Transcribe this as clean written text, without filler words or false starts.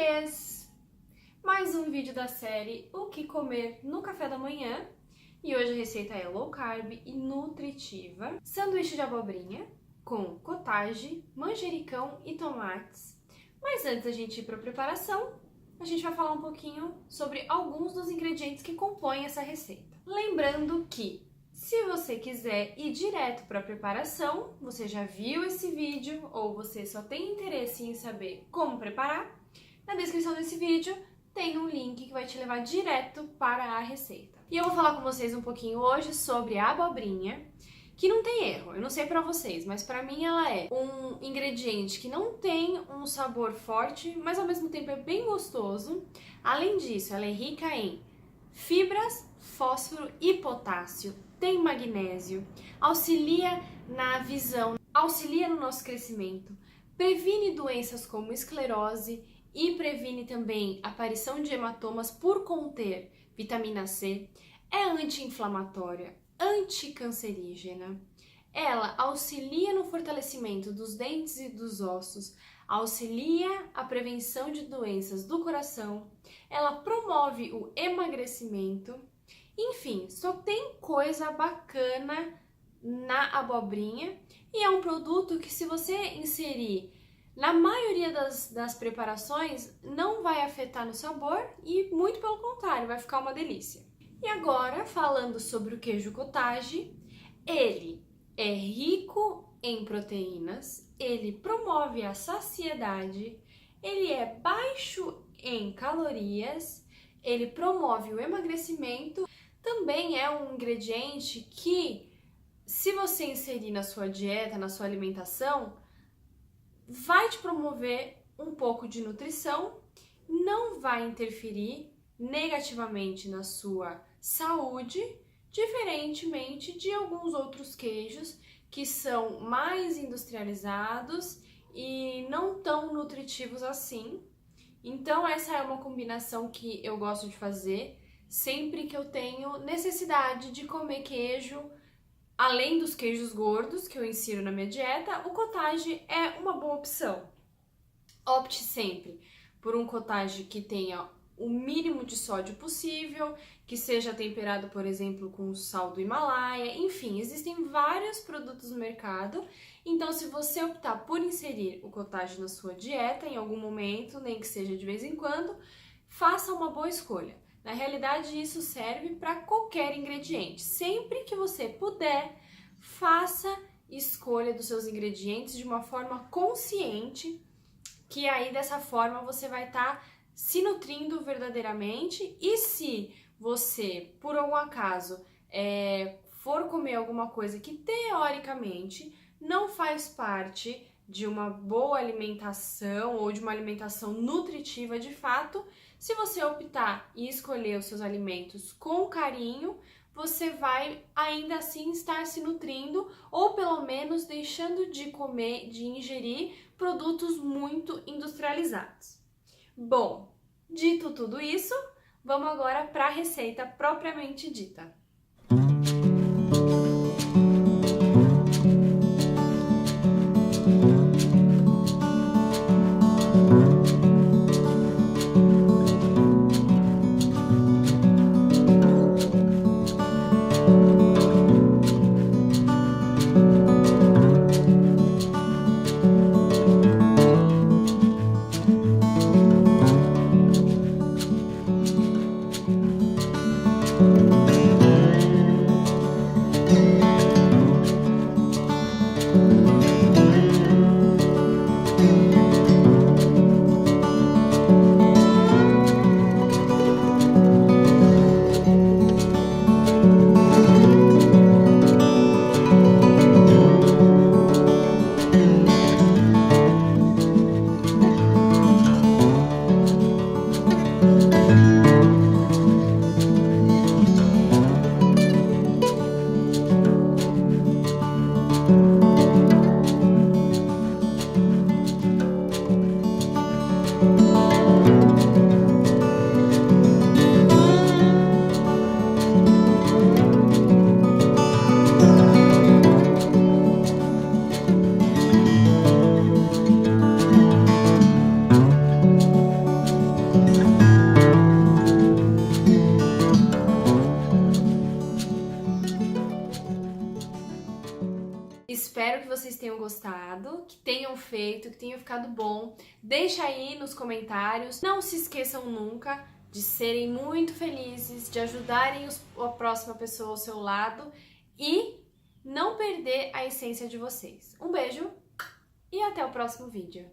Oiês! Mais um vídeo da série O que comer no café da manhã. E hoje a receita é low carb e nutritiva. Sanduíche de abobrinha com cottage, manjericão e tomates. Mas antes da gente ir para a preparação, a gente vai falar um pouquinho sobre alguns dos ingredientes que compõem essa receita. Lembrando que, se você quiser ir direto para a preparação, você já viu esse vídeo ou você só tem interesse em saber como preparar, na descrição desse vídeo tem um link que vai te levar direto para a receita. E eu vou falar com vocês um pouquinho hoje sobre a abobrinha, que não tem erro. Eu não sei pra vocês, mas pra mim ela é um ingrediente que não tem um sabor forte, mas ao mesmo tempo é bem gostoso. Além disso, ela é rica em fibras, fósforo e potássio, tem magnésio, auxilia na visão, auxilia no nosso crescimento, previne doenças como esclerose e previne também a aparição de hematomas por conter vitamina C, é anti-inflamatória, anticancerígena. Ela auxilia no fortalecimento dos dentes e dos ossos, auxilia a prevenção de doenças do coração, ela promove o emagrecimento. Enfim, só tem coisa bacana na abobrinha e é um produto que, se você inserir na maioria das preparações, não vai afetar no sabor e, muito pelo contrário, vai ficar uma delícia. E agora, falando sobre o queijo cottage, ele é rico em proteínas, ele promove a saciedade, ele é baixo em calorias, ele promove o emagrecimento, também é um ingrediente que, se você inserir na sua dieta, na sua alimentação, vai te promover um pouco de nutrição, não vai interferir negativamente na sua saúde, diferentemente de alguns outros queijos que são mais industrializados e não tão nutritivos assim. Então essa é uma combinação que eu gosto de fazer sempre que eu tenho necessidade de comer queijo. Além dos queijos gordos que eu insiro na minha dieta, o cottage é uma boa opção. Opte sempre por um cottage que tenha o mínimo de sódio possível, que seja temperado, por exemplo, com sal do Himalaia. Enfim, existem vários produtos no mercado. Então, se você optar por inserir o cottage na sua dieta em algum momento, nem que seja de vez em quando, faça uma boa escolha. Na realidade, isso serve para qualquer ingrediente. Sempre que você puder, faça escolha dos seus ingredientes de uma forma consciente, que aí dessa forma você vai estar se nutrindo verdadeiramente. E se você, por algum acaso, for comer alguma coisa que teoricamente não faz parte de uma boa alimentação ou de uma alimentação nutritiva de fato, se você optar e escolher os seus alimentos com carinho, você vai ainda assim estar se nutrindo ou pelo menos deixando de comer, de ingerir produtos muito industrializados. Bom, dito tudo isso, vamos agora para a receita propriamente dita. espero que vocês tenham gostado, que tenham feito, que tenha ficado bom. Deixa aí nos comentários. Não se esqueçam nunca de serem muito felizes, de ajudarem a próxima pessoa ao seu lado e não perder a essência de vocês. Um beijo e até o próximo vídeo.